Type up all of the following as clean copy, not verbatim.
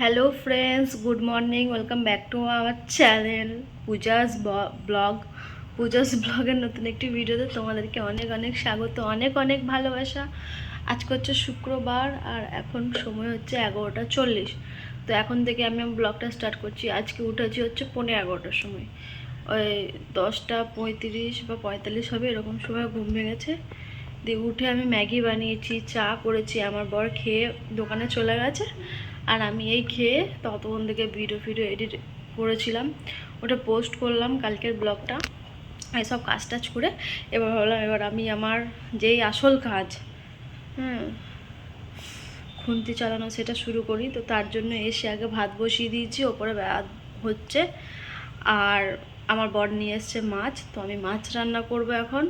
Hello friends, good morning. Welcome back to our channel Puja's blog. Puja's ব্লগের নতুন একটি ভিডিওতে তোমাদেরকে অনেক অনেক স্বাগত, অনেক অনেক ভালোবাসা। আজকে হচ্ছে শুক্রবার আর এখন সময় হচ্ছে 11:40। তো এখন থেকে আমি ব্লগটা স্টার্ট করছি। আজকে উঠেছি হচ্ছে 11:15টার সময়, ওই 10:35 বা 45 হবে এরকম সময় ঘুম ভেঙেছে। দিয়ে উঠে আমি ম্যাগি বানিয়েছি, চা করেছি, আমার বর খেয়ে দোকানে চলে গেছে। আর আমি এই খেয়ে ততক্ষণ থেকে ভিডিও এডিট করেছিলাম, ওটা পোস্ট করলাম কালকের ব্লগটা। এসব কাজ টাজ করে এবার ভাবলাম এবার আমি আমার যেই আসল কাজ, হ্যাঁ, খুন্তি চালানো, সেটা শুরু করি। তো তার জন্য এসে আগে ভাত বসিয়ে দিয়েছি, ওপরে ভাত হচ্ছে। আর আমার বর নিয়ে এসছে মাছ, তো আমি মাছ রান্না করব এখন।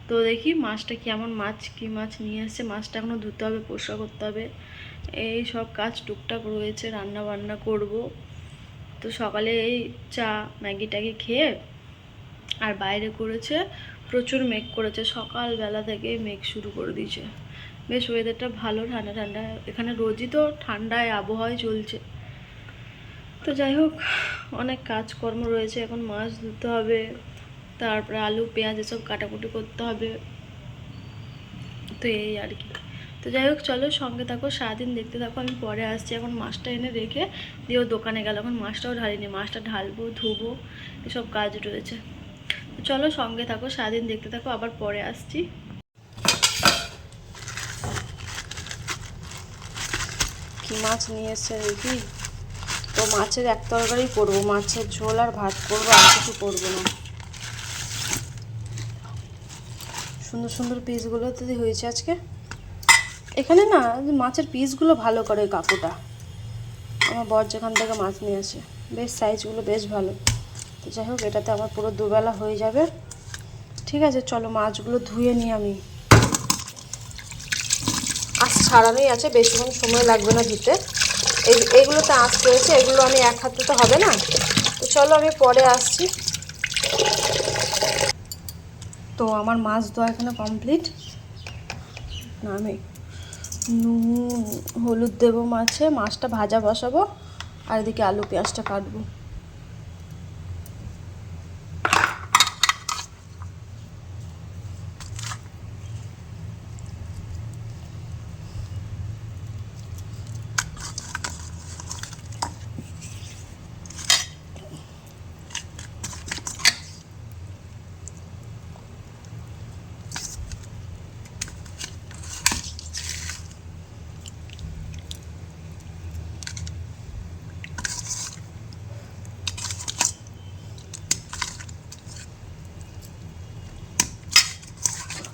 তো দেখি মাছটা কেমন, কী মাছ নিয়ে এসছে। মাছটা এখনও ধুতে হবে, পরিষ্কার করতে হবে, এই সব কাজ টুকটাক রয়েছে, রান্না বান্না করব। তো সকালে এই চা ম্যাগি ট্যাগি খেয়ে, আর বাইরে করেছে প্রচুর মেঘ করেছে, সকালবেলা থেকে মেঘ শুরু করে দিয়েছে। বেশ ওয়েদারটা ভালো, ঠান্ডা ঠান্ডা। এখানে রোজই তো ঠান্ডায় আবহাওয়ায় চলছে। তো যাই হোক, অনেক কাজকর্ম রয়েছে। এখন মাছ ধুতে হবে, তারপরে আলু পেঁয়াজ এসব কাটাকুটি করতে হবে। তো এই আর কি। তো যাই হোক, চলো সঙ্গে থাকো, সারাদিন দেখতে থাকো। আমি পরে আসছি। এখন মাছটা এনে রেখে দিয়ে ও দোকানে গেল। এখন মাছটাও ঢালিনি, মাছটা ঢালবো, ধুবো, এসব কাজ রয়েছে। তো চলো সঙ্গে থাকো, সারাদিন দেখতে থাকো, আবার পরে আসছি। কি মাছ নিয়ে এসছে দেখি। তো মাছের এক তরকারি করবো, মাছের ঝোল আর ভাত করবো, আর কিছু করবো না। সুন্দর সুন্দর পিসগুলো তো হয়েছে আজকে। এখানে না মাছের পিসগুলো ভালো করে কাকুটা, আমার বর যেখান থেকে মাছ নিয়ে আসে, বেশ সাইজগুলো বেশ ভালো। তো যাই হোক, এটাতে আমার পুরো দুবেলা হয়ে যাবে। ঠিক আছে, চলো মাছগুলো ধুয়ে নিই আমি। আঁশ ছাড়ানোই আছে, বেশিক্ষণ সময় লাগবে না ধুতে। এইগুলোতে আঁশ রয়েছে, এগুলো আমি এক হাতে তো হবে না। তো চলো আমি পরে আসছি। তো আমার মাছ ধোয়া এখানে কমপ্লিট। আমি নুন হলুদ দেবো মাছে, মাছটা ভাজা বসাবো, আর এদিকে আলু পেঁয়াজটা কাটবো।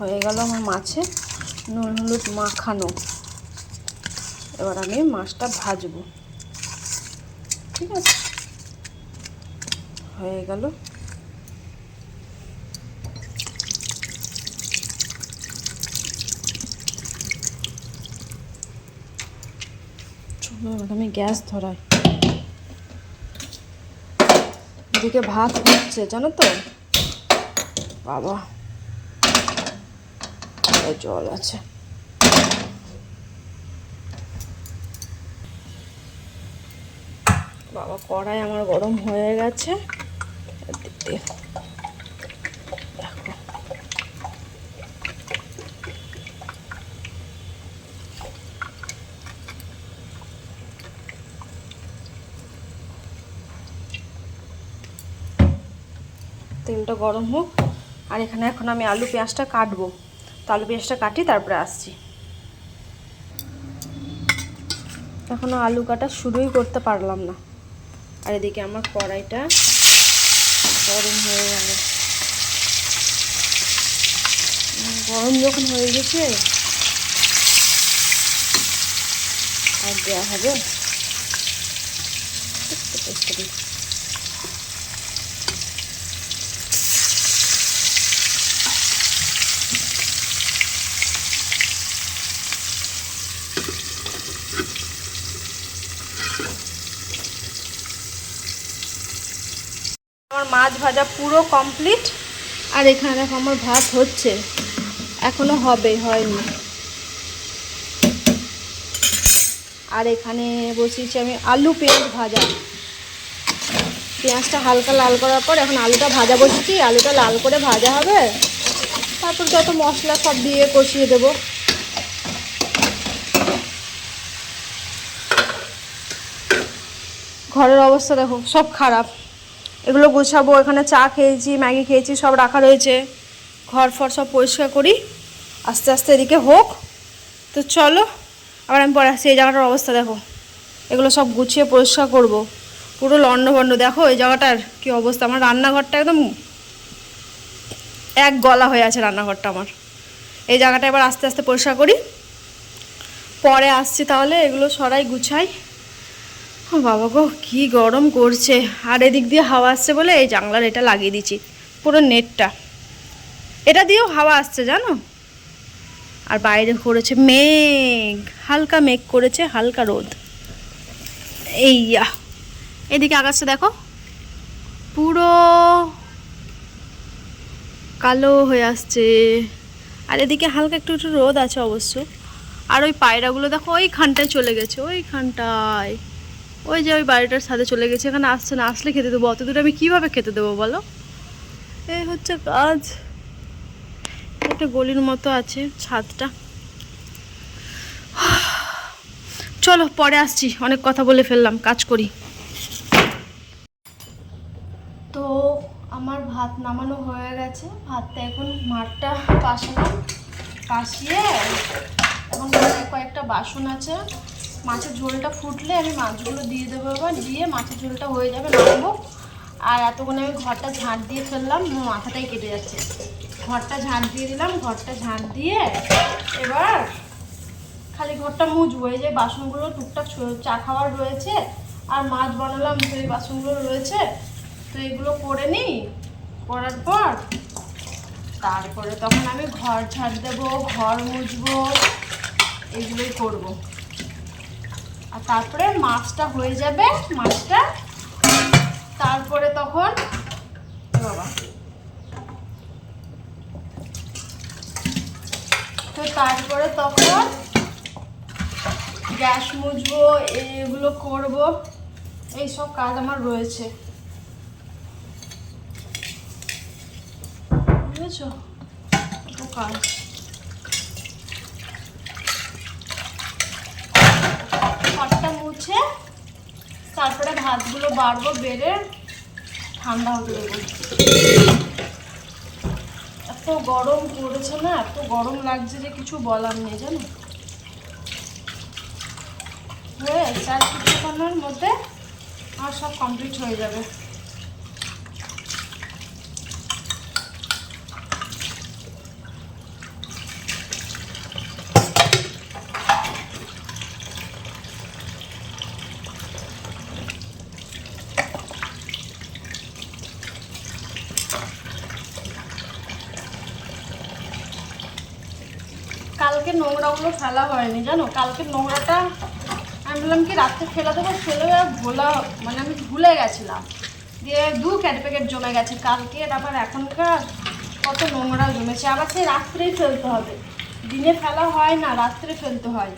হয়ে গেল আমার মাছে নুন হলুদ মাখানো। এবার আমি মাছটা ভাজবো। ঠিক আছে, হয়ে গেল। চলো এবার আমি গ্যাস ধরাই। এদিকে ভাত হচ্ছে, জানো তো বাবা, জল আছে। বাবা, কড়াই আমার গরম হয়ে গেছে। দেখো তেলটা গরম হোক। আর এখানে এখন আমি আলু পেঁয়াজটা কাটবো। তো আলু পেঁয়াজটা কাটি, তারপরে আসছি। এখনও আলু কাটা শুরুই করতে পারলাম না। আর এদিকে আমার কড়াইটা গরম হয়ে গেল। গরম যখন হয়ে গেছে আর দেওয়া হবে। আমার মাছ ভাজা পুরো কমপ্লিট। আর এখানে দেখো আমার ভাত হচ্ছে, এখনো হবে, হয়নি। আর এখানে বসিয়েছি আমি আলু পেঁয়াজ ভাজা। পেঁয়াজটা হালকা লাল করার পর এখন আলুটা ভাজা বসিয়েছি, আলুটা লাল করে ভাজা হবে, তারপর যত মশলা সব দিয়ে কষিয়ে দেবো। ঘরের অবস্থা দেখো সব খারাপ, এগুলো গোছাবো। এখানে চা খেয়েছি, ম্যাগি খেয়েছি, সব রাখা রয়েছে। ঘর ফর সব পরিষ্কার করি, আস্তে আস্তে এদিকে হোক। তো চলো আবার আমি পরে আসছি। এই জায়গাটার অবস্থা দেখো, এগুলো সব গুছিয়ে পরিষ্কার করব। পুরো লন্ডভন্ড দেখো এই জায়গাটার কি অবস্থা। আমার রান্নাঘরটা একদম এক গলা হয়ে আছে রান্নাঘরটা আমার। এই জায়গাটা এবার আস্তে আস্তে পরিষ্কার করি, পরে আসছি তাহলে। এগুলো সরাই গুছাই। ও বাবা গো কী গরম করছে। আর এদিক দিয়ে হাওয়া আসছে বলে এই জানলার এটা লাগিয়ে দিচ্ছি, পুরো নেটটা, এটা দিয়েও হাওয়া আসছে জানো। আর বাইরে করেছে মেঘ, হালকা মেঘ করেছে, হালকা রোদ। এইয়া এদিকে আকাশটা দেখো পুরো কালো হয়ে আসছে, আর এদিকে হালকা একটু একটু রোদ আছে অবশ্য। আর ওই পায়রাগুলো দেখো ওইখানটায় চলে গেছে, ওইখানটায়, ওই যে ওই বাড়িটার সাথে চলে গেছে। এখানে আসছে না, আসলে খেতে দেবো। অত দূরে আমি কীভাবে খেতে দেবো বলো? এই হচ্ছে কাজ। একটা গলির মতো আছে ছাদটা। চলো পরে আসছি, অনেক কথা বলে ফেললাম, কাজ করি। তো আমার ভাত নামানো হয়ে গেছে। ভাতটা এখন মাঠটা কাশলাম, কাশিয়ে এখন কয়েকটা বাসন আছে। মাছের ঝোলটা ফুটলে আমি মাছগুলো দিয়ে দেবো, এবার দিয়ে মাছের ঝোলটা হয়ে যাবে, নামাবো। আর এতক্ষণে আমি ঘরটা ঝাঁট দিয়ে ফেললাম, মাথাটাই কেটে যাচ্ছে। ঘরটা ঝাঁট দিয়ে দিলাম, ঘরটা ঝাঁট দিয়ে এবার খালি ঘরটা মুছবো। এই যে বাসনগুলো টুকটাক চা খাওয়ার রয়েছে, আর মাছ বানালাম সেই বাসনগুলো রয়েছে। তো এগুলো করে নিই, করার পর তারপরে তখন আমি ঘর ঝাড় দেবো, ঘর মুছবো, এগুলোই করবো। আর তারপরে মাছটা হয়ে যাবে, মাছটা তারপরে তখন বাবা তো তারপরে তখন গ্যাস মুছবো, এগুলো করবো, এইসব কাজ আমার রয়েছে, বুঝেছো? কাজ ঘরটা মুছে তারপরে ভাতগুলো বাড়বো, বেড়ে ঠান্ডা হতে দেবো। এত গরম পড়েছে না, এত গরম লাগছে যে কিছু বলার নেই জানো। হয়ে চার কিছুক্ষণের মধ্যে আমার সব কমপ্লিট হয়ে যাবে। কালকে নোংরাগুলো ফেলা হয়নি জানো। কালকে নোংরাটা আমি বললাম কি রাত্রে ফেলে দেবো, ফেলে ভোলা মানে আমি ভুলে গেছিলাম, দিয়ে 2 প্যাকেট জমে গেছে কালকে। আবার এখনকার কত নোংরা জমেছে, আবার সেই রাত্রেই ফেলতে হবে। দিনে ফেলা হয় না, রাত্রে ফেলতে হয়।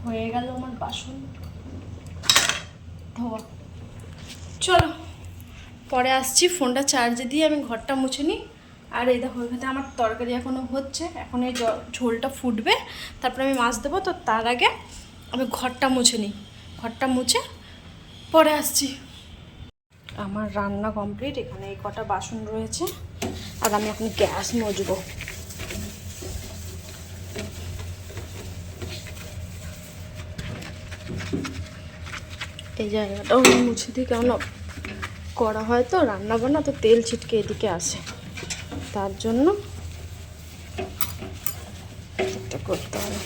হয়ে গেল আমার বাসন ধোয়া। চলো পরে আসছি, ফোনটা চার্জে দিয়ে আমি ঘরটা মুছে নিই। আর এই দেখো এখানে আমার তরকারি এখনও হচ্ছে, এখন এই ঝোলটা ফুটবে, তারপরে আমি মাছ দেবো। তো তার আগে আমি ঘরটা মুছে নিই, ঘরটা মুছে পরে আসছি। আমার রান্না কমপ্লিট, এখানে এই কটা বাসন রয়েছে, আর আমি এখন গ্যাস মুছবো। এই জায়গাটাও মুছে দিই, কেমন করা হয় তো রান্না বান্না, তো তেল ছিটকে এদিকে আসে, তার জন্য এটা করতে হবে।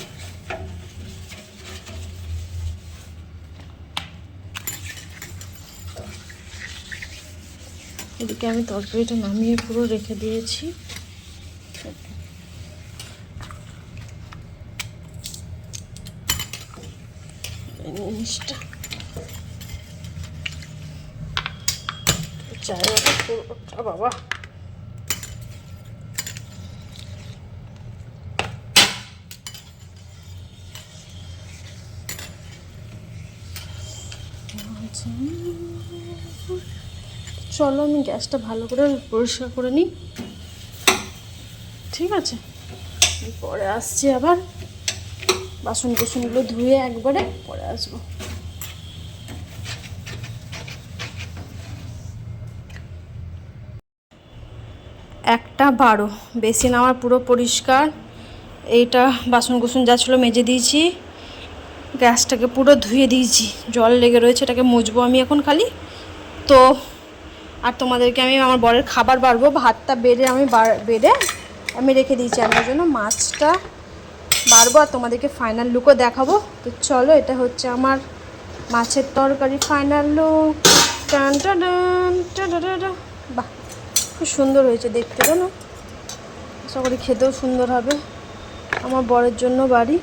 এদিকে আমি তরকারিটা নামিয়ে পুরো রেখে দিয়েছি। জিনিসটা জায়গাটা বাবা চলো আমি গ্যাসটা ভালো করে পরিষ্কার করে নিই, ঠিক আছে? পরে আসছি আবার, বাসন কুসনগুলো ধুয়ে একবারে পরে আসবো। 1:12, বেসিন আমার পুরো পরিষ্কার। এইটা বাসন কুসন যা ছিল মেজে দিয়েছি, গ্যাসটাকে পুরো ধুয়ে দিয়েছি, জল লেগে রয়েছে, এটাকে মুছবো আমি এখন খালি। তো আর তোমাদেরকে আমি আমার বরের খাবার বাড়বো, ভাতটা বেড়ে আমি রেখে দিয়েছি আমার জন্য, মাছটা বাড়বো আর তোমাদেরকে ফাইনাল লুকও দেখাবো। তো চলো, এটা হচ্ছে আমার মাছের তরকারি ফাইনাল লুক। টান টান টান টান। বাহ, খুব সুন্দর হয়েছে দেখতে, জানো? আশা করি খেতেও সুন্দর হবে। আমার বরের জন্য বাড়ি।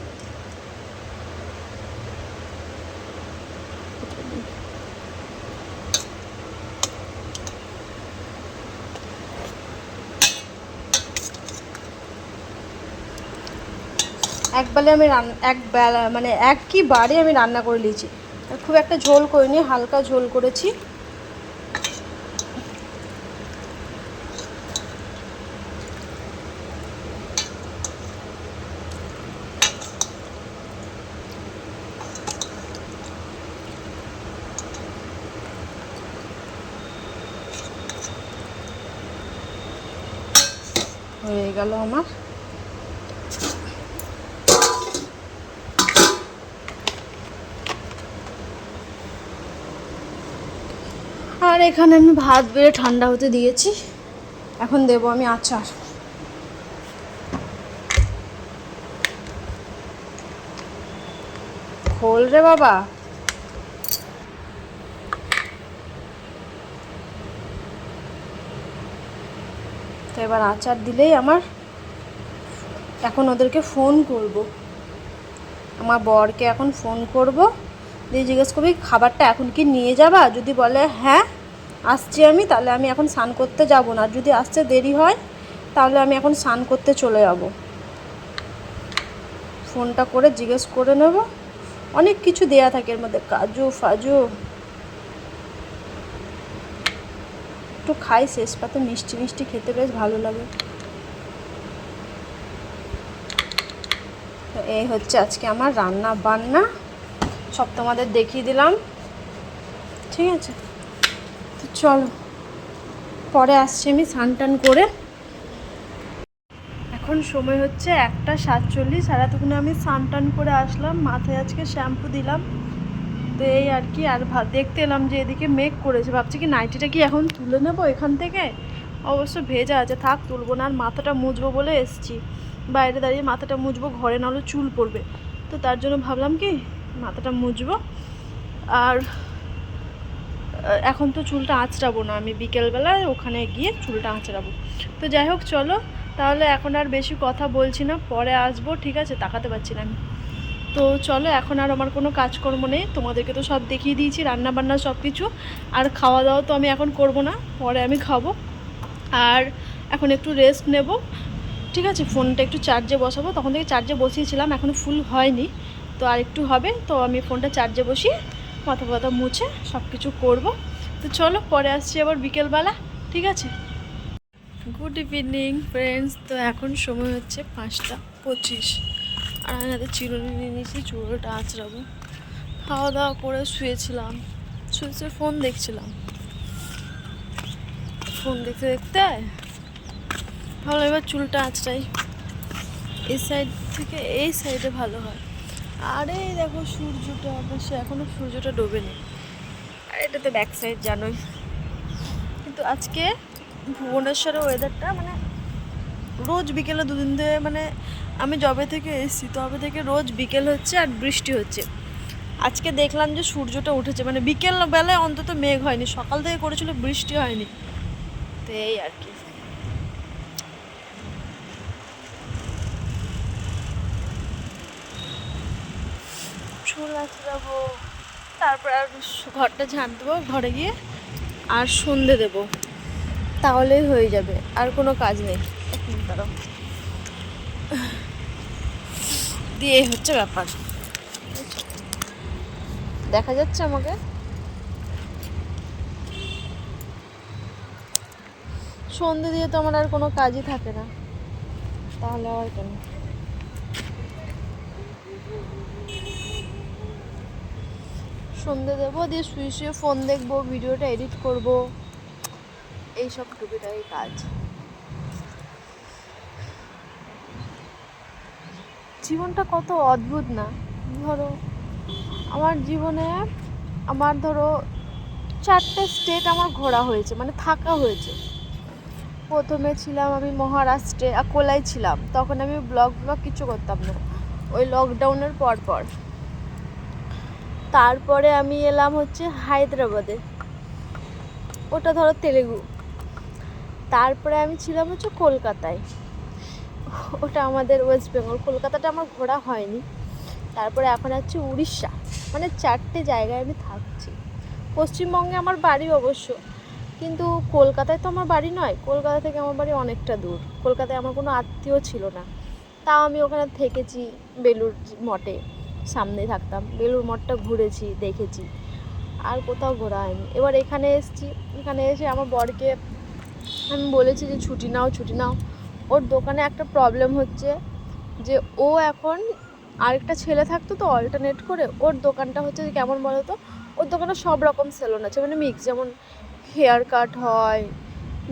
একবেলা আমি একই বারে আমি রান্না করে নিয়েছি, খুব একটা ঝোল করিনি, হালকা ঝোল করেছি। হয়ে গেল আমার। আর এখানে আমি ভাত বেড়ে ঠান্ডা হতে দিয়েছি, এখন দেবো আমি আচার। খোল রে বাবা। তো এবার আচার দিলেই আমার, এখন ওদেরকে ফোন করব, আমার বরকে এখন ফোন করব, দিয়ে জিজ্ঞেস করবি খাবারটা এখন কি নিয়ে যাবা? যদি বলে হ্যাঁ আসছি আমি, তাহলে আমি এখন স্নান করতে যাব না, আর যদি আসতে দেরি হয় তাহলে আমি এখন স্নান করতে চলে যাব। ফোনটা করে জিজ্ঞেস করে নেব, অনেক কিছু দেয়া থাকে এর মধ্যে, কাজু ফাজু। একটু খাই, শেষ পাতে মিষ্টি মিষ্টি খেতে বেশ ভালো লাগে। তো এই হচ্ছে আজকে আমার রান্না বান্না, সব তোমাদের দেখিয়ে দিলাম, ঠিক আছে? তো চলো, পরে আসছি আমি স্নান টান করে। এখন সময় হচ্ছে 1:47, আর এতক্ষণে আমি স্নান টান করে আসলাম, মাথায় আজকে শ্যাম্পু দিলাম। তো এই আর কি, আর দেখতে এলাম যে এদিকে মেঘ করেছে, ভাবছি কি নাইটিটা কি এখন তুলে নেবো এখান থেকে, অবশ্য ভেজা আছে, থাক তুলবো না। আর মাথাটা মুছবো বলে এসছি, বাইরে দাঁড়িয়ে মাথাটা মুছবো, ঘরে নাহলে চুল পড়বে, তো তার জন্য ভাবলাম কি মাথাটা মুছবো। আর এখন তো চুলটা আঁচড়াবো না, আমি বিকেলবেলায় ওখানে গিয়ে চুলটা আঁচড়াবো। তো যাই হোক চলো, তাহলে এখন আর বেশি কথা বলছি না, পরে আসবো, ঠিক আছে? তাকাতে পারছি না আমি। তো চলো, এখন আর আমার কোনো কাজকর্ম নেই, তোমাদেরকে তো সব দেখিয়ে দিয়েছি, রান্না বান্না সব কিছু। আর খাওয়া দাওয়া তো আমি এখন করব না, পরে আমি খাবো। আর এখন একটু রেস্ট নেব, ঠিক আছে? ফোনটা একটু চার্জে বসাবো, তখন থেকে চার্জে বসিয়েছিলাম, এখনও ফুল হয়নি, তো আর একটু হবে, তো আমি ফোনটা চার্জে বসিয়ে মাথা ফাথা মুছে সব কিছু করবো। তো চলো, পরে আসছি আবার বিকেলবেলা, ঠিক আছে? Good evening friends. তো এখন সময় হচ্ছে 5:25, আর আমি হাতে চিরুনি নিয়ে নিয়েছি, চুলটা আঁচড়াবো। খাওয়া দাওয়া করে শুয়েছিলাম, শুয়ে ফোন দেখছিলাম, ফোন দেখতে দেখতে ভালো, এবার চুলটা আঁচড়াই, এই সাইড থেকে এই সাইডে ভালো হয়। আরে দেখো সূর্যটা, অবশ্যই এখনও সূর্যটা ডোবেনি, আর এটা তো ব্যাক সাইড জানোই। কিন্তু আজকে ভুবনেশ্বরের ওয়েদারটা মানে রোজ বিকেলে দুদিন ধরে, মানে আমি যবে থেকে এসেছি তবে থেকে রোজ বিকেল হচ্ছে আর বৃষ্টি হচ্ছে। আজকে দেখলাম যে সূর্যটা উঠেছে, মানে বিকেল বেলায় অন্তত মেঘ হয়নি, সকাল থেকে করেছিল বৃষ্টি হয়নি। তো এই আর কি। চুল আঁচড়াবো, তারপর আর ঘরটা ঝাঁট দেবো, ঘরে গিয়ে আর সন্ধে দেব, তাহলেই হয়ে যাবে, আর কোনো কাজ নেই। দাঁড়াও, দিয়ে হচ্ছে ব্যাপার। দেখা যাচ্ছে আমাকে? সন্ধে দিয়ে তো আমার আর কোনো কাজই থাকে না, তাহলে আবার কেন? সন্ধে দেবো, দিয়ে শুয়ে শুয়ে ফোন দেখবো, ভিডিওটা এডিট করব, এইসব টুকিটাকি কাজ। জীবনটা কত অদ্ভুত না? ধরো আমার জীবনে, আমার ধরো 4টে স্টেট আমার ঘোরা হয়েছে, মানে থাকা হয়েছে। প্রথমে ছিলাম আমি মহারাষ্ট্রে, আকোলায় ছিলাম, তখন আমি ব্লগ কিছু করতাম না, ওই লকডাউনের পর। তারপরে আমি এলাম হচ্ছে হায়দ্রাবাদে, ওটা ধরো তেলেগু। তারপরে আমি ছিলাম হচ্ছে কলকাতায়, ওটা আমাদের ওয়েস্ট বেঙ্গল। কলকাতাটা আমার ঘোরা হয়নি। তারপরে এখন আছে উড়িষ্যা, মানে 4টে জায়গায় আমি থাকছি। পশ্চিমবঙ্গে আমার বাড়ি অবশ্য, কিন্তু কলকাতায় তো আমার বাড়ি নয়, কলকাতা থেকে আমার বাড়ি অনেকটা দূর। কলকাতায় আমার কোনো আত্মীয় ছিল না, তাও আমি ওখানে থেকেছি বেলুড় মঠে, সামনেই থাকতাম। বেলুড় মঠটা ঘুরেছি, দেখেছি, আর কোথাও ঘোরা হয়নি। এবার এখানে এসেছি, এখানে এসে আমার বরকে আমি বলেছি যে ছুটি নাও। ওর দোকানে একটা প্রবলেম হচ্ছে যে ও এখন, আরেকটা ছেলে থাকতো তো অল্টারনেট করে, ওর দোকানটা হচ্ছে যে কেমন বলো তো, ওর দোকানে সব রকম সেলুন আছে, মানে মিক্স, যেমন হেয়ার কাট হয়,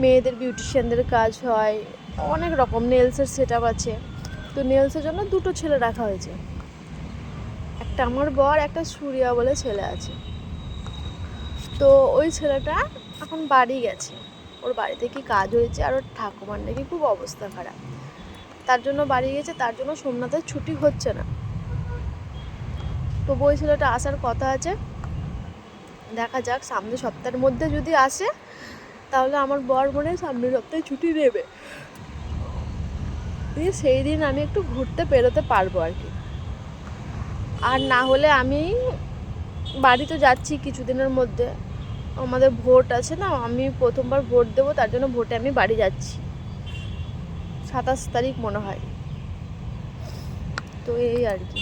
মেয়েদের বিউটিশিয়ানদের কাজ হয়, অনেক রকম নেলসের সেট আপ আছে। তো নেলসের জন্য 2টো ছেলে রাখা হয়েছে, একটা আমার বর, একটা সূর্যা বলে ছেলে আছে। তো ওই ছেলেটা এখন বাড়ি গেছে, ওর বাড়িতে কি কাজ হয়েছে, আর ওর ঠাকুমার নাকি খুব অবস্থা খারাপ, তার জন্য বাড়ি গেছে। তার জন্য সোমনাথের ছুটি হচ্ছে না। তো ওই ছেলেটা আসার কথা আছে, দেখা যাক সামনের সপ্তাহের মধ্যে যদি আসে, তাহলে আমার বর মনে হয় সামনের সপ্তাহে ছুটি নেবে, দিয়ে সেই দিন আমি একটু ঘুরতে বেরোতে পারবো আর কি। আর না হলে আমি বাড়ি তো যাচ্ছি কিছুদিনের মধ্যে, আমাদের ভোট আছে না, আমি প্রথমবার ভোট দেবো, তার জন্য ভোটে আমি বাড়ি যাচ্ছি 27 তারিখ মনে হয়। তো এই আর কি,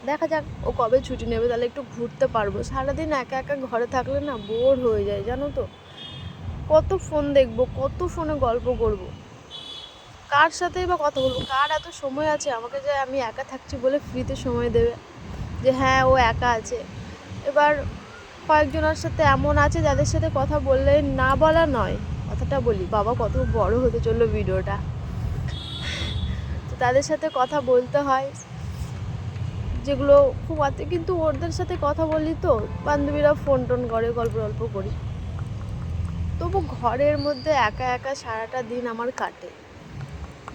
দেখা যাক ও কবে ছুটি নেবে, তাহলে একটু ঘুরতে পারবো। সারাদিন একা একা ঘরে থাকলে না বোর হয়ে যায়, জানো তো। কত ফোন দেখবো, কত ফোনে গল্প করব, কার সাথেই বা কথা বলবো, কার এত সময় আছে আমাকে যে আমি একা থাকছি বলে ফ্রিতে সময় দেবে, যে হ্যাঁ ও একা আছে। এবার কয়েকজনের সাথে এমন আছে যাদের সাথে কথা বললে, না বলা নয়, কথাটা বলি, বাবা কত বড় হতে চললো ভিডিওটা, তো তাদের সাথে কথা বলতে হয়, যেগুলো খুব আছে। কিন্তু ওদের সাথে কথা বলি তো বান্ধবীরা ফোন টোন করে, গল্প করি, তবু ঘরের মধ্যে একা একা সারাটা দিন আমার কাটে,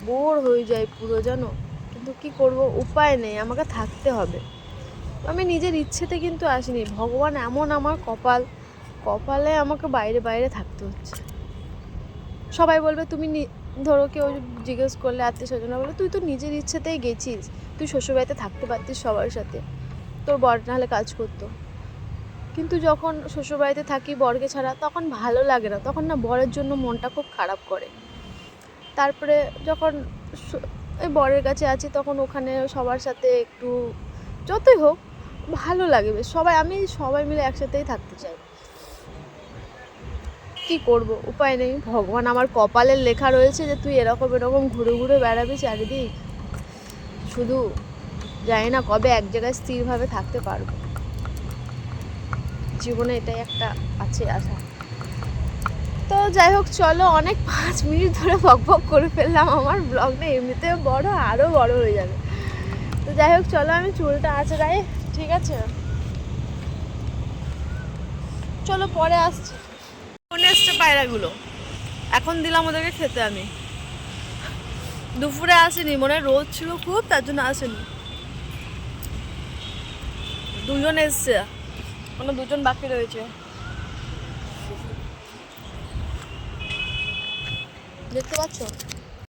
বোর হয়ে যায় পুরো, জানো। কিন্তু কি করব, উপায় নেই, আমাকে থাকতে হবে। আমি নিজের ইচ্ছেতে কিন্তু আসিনি, ভগবান এমন আমার কপালে আমাকে বাইরে থাকতে হচ্ছে। সবাই বলবে তুমি, ধরো কেউ জিজ্ঞেস করলে, আত্মীয় স্বজনরা বলে তুই তো নিজের ইচ্ছেতেই গেছিস, তুই শ্বশুরবাড়িতে থাকতে পারতিস সবার সাথে, তোর বর নাহলে কাজ করতো। কিন্তু যখন শ্বশুরবাড়িতে থাকি বরকে ছাড়া, তখন ভালো লাগে না, তখন না বরের জন্য মনটা খুব খারাপ করে। তারপরে যখন এই বরের কাছে আছি, তখন ওখানে সবার সাথে একটু, যতই হোক ভালো লাগে বেশ, সবাই মিলে একসাথেই থাকতে চাই। কি করব, উপায় নেই, ভগবান আমার কপালের লেখা রয়েছে যে তুই এরকম ঘুরে বেড়াবি চারিদিক, শুধু জানি না কবে এক জায়গায় স্থিরভাবে থাকতে পারবো। জীবনে এটাই একটা আছে আশা। তো যাই হোক, চলো, অনেক 5 মিনিট ধরে বক করে ফেললাম, আমার ব্লগটা এমনিতে আরও বড় হয়ে যাবে। তো যাই হোক, চলো আমি চুলটা আঁচড়াই, ঠিক আছে, চলো পরে আসছি। মনে এসছে পায়রাগুলো, এখন দিলাম ওদেরকে খেতে। আমি দুপুরে আসেনি, মনে হয় রোদ ছিল খুব, তার জন্য আসেনি। 2জন এসছে, মানে 2জন বাকি রয়েছে, দেখতে পাচ্ছ।